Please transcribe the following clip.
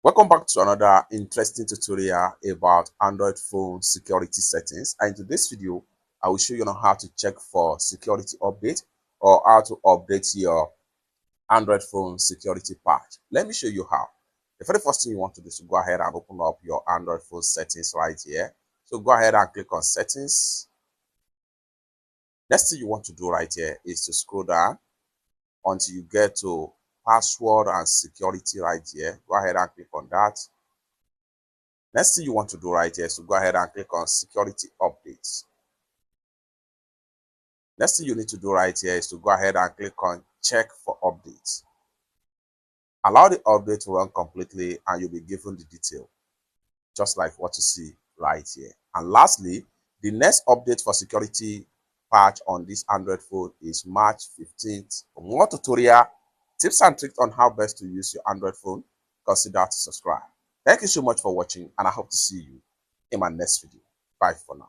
Welcome back to another interesting tutorial about Android phone security settings. And in today's video, I will show you on how to check for security update or how to update your Android phone security patch. Let me show you how. The very first thing you want to do is to go ahead and open up your Android phone settings right here. So go ahead and click on settings. Next thing you want to do right here is to scroll down until you get to password and security right here. Go ahead and click on that. Next thing you want to do right here is to go ahead and click on security updates. Next thing you need to do right here is to go ahead and click on check for updates. Allow the update to run completely and you'll be given the detail, just like what you see right here. And lastly, the next update for security patch on this Android phone is March 15th. For more tutorial, tips and tricks on how best to use your Android phone, consider to subscribe. Thank you so much for watching and I hope to see you in my next video. Bye for now.